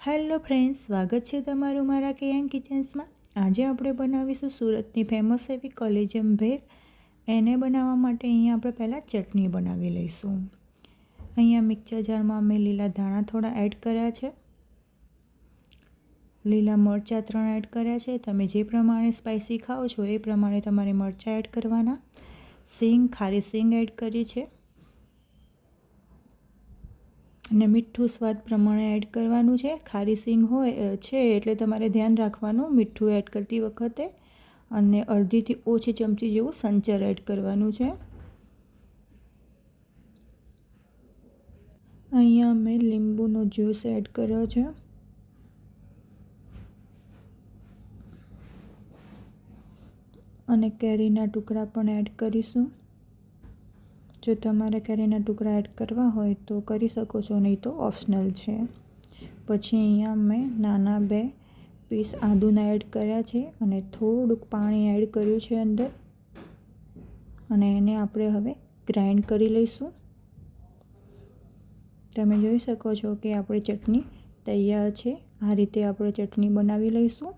Hello friends, સ્વાગત છે તમારું મારા કેએન કિચન્સમાં। આજે આપણે બનાવીશું સુરતની ફેમસ એવી કોલેજિયમ ભેળ। એને બનાવવા માટે અહીંયા આપણે પહેલાં ચટણી બનાવી લઈશું। અહીંયા મિક્સર જારમાં મેં લીલા ધાણા થોડા એડ કર્યા છે, લીલા મરચાં 3 એડ કર્યા છે। તમે જે પ્રમાણે સ્પાઇસી ખાઓ છો એ પ્રમાણે તમારે મરચાં એડ કરવાના। સિંગ, ખારી સિંગ એડ કરી છે અને મીઠું સ્વાદ પ્રમાણે એડ કરવાનું છે। ખારી સિંગ હોય છે એટલે તમારે ધ્યાન રાખવાનું મીઠું એડ કરતી વખતે। અને અડધીથી ઓછી ચમચી જેવું સંચર એડ કરવાનું છે। અહીંયા મેં લીંબુનો જ્યુસ એડ કર્યો છે અને કેરીના ટુકડા પણ એડ કરીશું। જો તમારે કેરીના ટુકડા એડ કરવા હોય તો કરી શકો છો, નહીં તો ઓપ્શનલ છે। પછી અહીંયા મેં નાના 2 પીસ આદુના એડ કર્યા છે અને થોડુંક પાણી એડ કર્યું છે અંદર, અને એને આપણે હવે ગ્રાઇન્ડ કરી લઈશું। તમે જોઈ શકો છો કે આપણી ચટણી તૈયાર છે। આ રીતે આપણે ચટણી બનાવી લઈશું।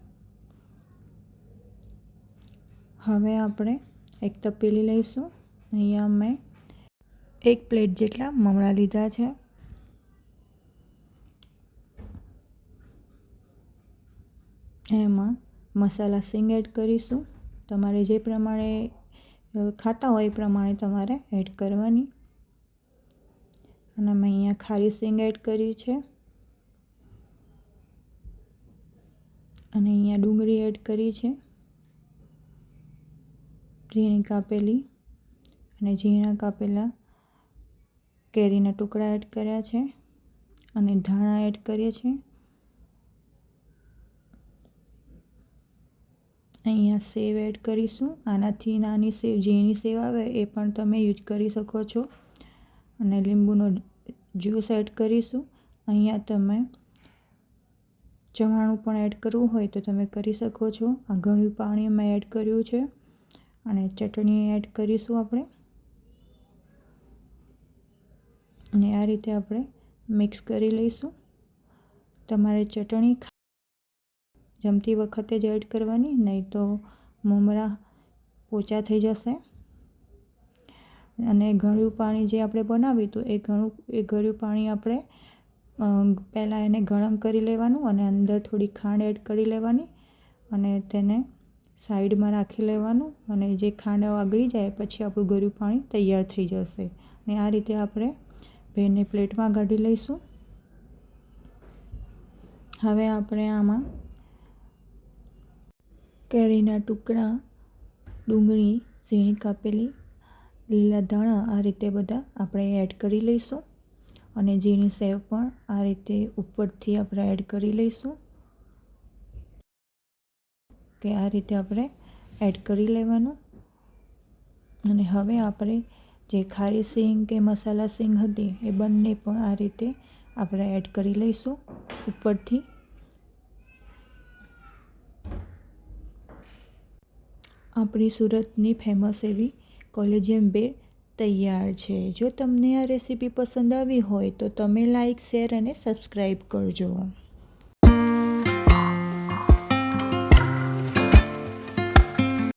હવે આપણે એક તપેલી લઈશું। અહીંયા મેં 1 પ્લેટ જેટલા મમરા લીધા છે। એમાં મસાલા સિંગ એડ કરીશું। તમારે જે પ્રમાણે ખાતા હોય એ પ્રમાણે તમારે એડ કરવાની। અને મેં અહીંયા ખારી સિંગ એડ કરી છે અને અહીંયા ડુંગળી એડ કરી છે, ઝીણી કાપેલી, અને ઝીણા કાપેલા કેરીના ટુકડા એડ કર્યા છે અને ધાણા એડ કરીએ છીએ। અહીંયા સેવ એડ કરીશું। આનાથી નાની સેવ, ઝીણી સેવ આવે એ પણ તમે યુઝ કરી શકો છો। અને લીંબુનો જ્યુસ એડ કરીશું। અહીંયા તમે ચવાણું પણ એડ કરવું હોય તો તમે કરી શકો છો। આ ઘણું પાણી મેં એડ કર્યું છે અને ચટણી એડ કરીશું આપણે, અને આ રીતે આપણે મિક્સ કરી લઈશું। તમારે ચટણી જમતી વખતે જ એડ કરવાની, નહીં તો મમરા પોચા થઈ જશે। અને ગળ્યું પાણી જે આપણે બનાવ્યું હતું એ ગળ્યું પાણી આપણે પહેલાં એને ગરમ કરી લેવાનું અને અંદર થોડી ખાંડ એડ કરી લેવાની અને તેને સાઈડમાં રાખી લેવાનું। અને જે ખાંડ ઓગળી જાય પછી આપણું ગળ્યું પાણી તૈયાર થઈ જશે। અને આ રીતે આપણે ભેળને પ્લેટમાં કાઢી લઈશું। હવે આપણે આમાં કેરીના ટુકડા, ડુંગળી ઝીણી કાપેલી, લીલા ધાણા આ રીતે બધા આપણે એડ કરી લઈશું। અને ઝીણી સેવ પણ આ રીતે ઉપરથી આપણે એડ કરી લઈશું, કે આ રીતે આપણે એડ કરી લેવાનું। અને હવે આપણે જે ખારી સિંગ કે મસાલા સિંગ હતી એ બંને પણ આ રીતે આપણે એડ કરી લઈશું ઉપરથી। આપણી સુરતની ફેમસ એવી કોલેજિયમ ભેળ તૈયાર છે। જો તમને આ રેસીપી પસંદ આવી હોય તો તમે લાઈક, શેર અને સબસ્ક્રાઈબ કરજો।